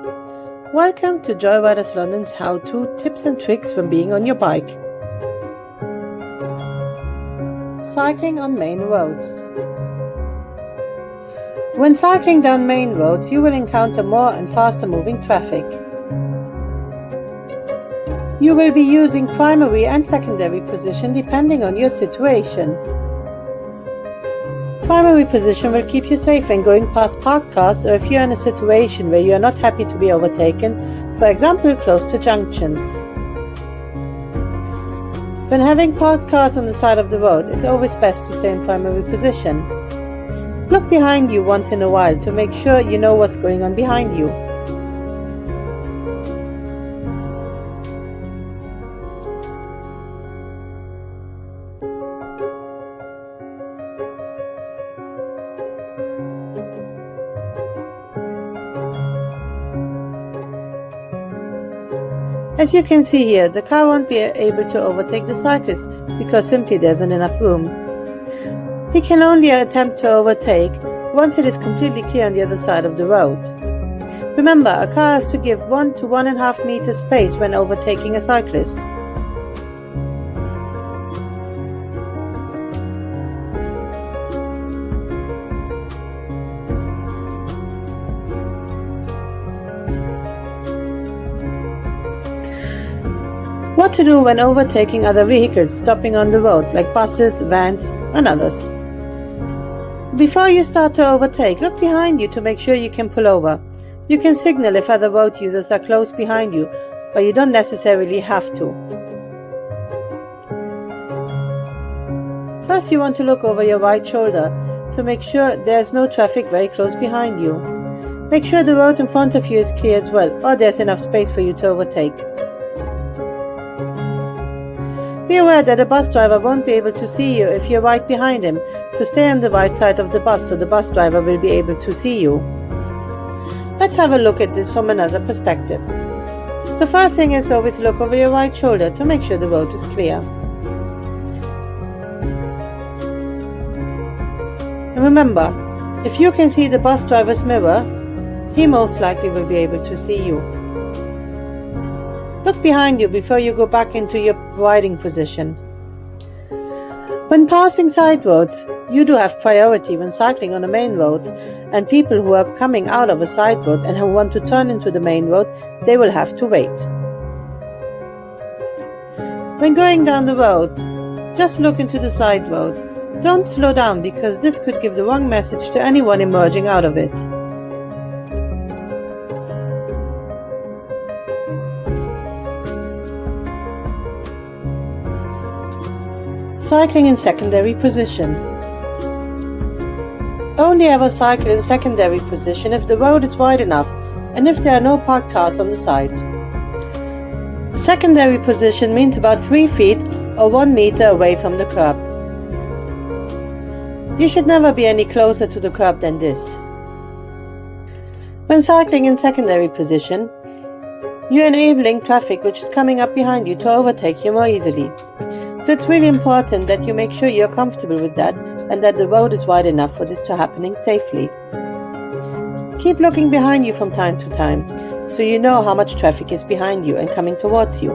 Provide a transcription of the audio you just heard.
Welcome to Joyriders London's how-to tips and tricks when being on your bike. Cycling on main roads. When cycling down main roads, you will encounter more and faster moving traffic. You will be using primary and secondary position depending on your situation. Primary position will keep you safe when going past parked cars or if you're in a situation where you are not happy to be overtaken, for example close to junctions. When having parked cars on the side of the road, it's always best to stay in primary position. Look behind you once in a while to make sure you know what's going on behind you. As you can see here, the car won't be able to overtake the cyclist because simply there isn't enough room. He can only attempt to overtake once it is completely clear on the other side of the road. Remember, a car has to give 1 to 1.5 meters space when overtaking a cyclist. What to do when overtaking other vehicles stopping on the road, like buses, vans, and others. Before you start to overtake, look behind you to make sure you can pull over. You can signal if other road users are close behind you, but you don't necessarily have to. First, you want to look over your right shoulder to make sure there's no traffic very close behind you. Make sure the road in front of you is clear as well, or there's enough space for you to overtake. Be aware that a bus driver won't be able to see you if you're right behind him, so stay on the right side of the bus so the bus driver will be able to see you. Let's have a look at this from another perspective. So first thing is always look over your right shoulder to make sure the road is clear. And remember, if you can see the bus driver's mirror, he most likely will be able to see you. Look behind you before you go back into your riding position. When passing side roads, you do have priority when cycling on a main road, and people who are coming out of a side road and who want to turn into the main road, they will have to wait. When going down the road, just look into the side road. Don't slow down because this could give the wrong message to anyone emerging out of it. Cycling in secondary position. Only ever cycle in secondary position if the road is wide enough and if there are no parked cars on the side. Secondary position means about 3 feet or 1 meter away from the curb. You should never be any closer to the curb than this. When cycling in secondary position, you're enabling traffic which is coming up behind you to overtake you more easily. So it's really important that you make sure you're comfortable with that and that the road is wide enough for this to happen safely. Keep looking behind you from time to time so you know how much traffic is behind you and coming towards you.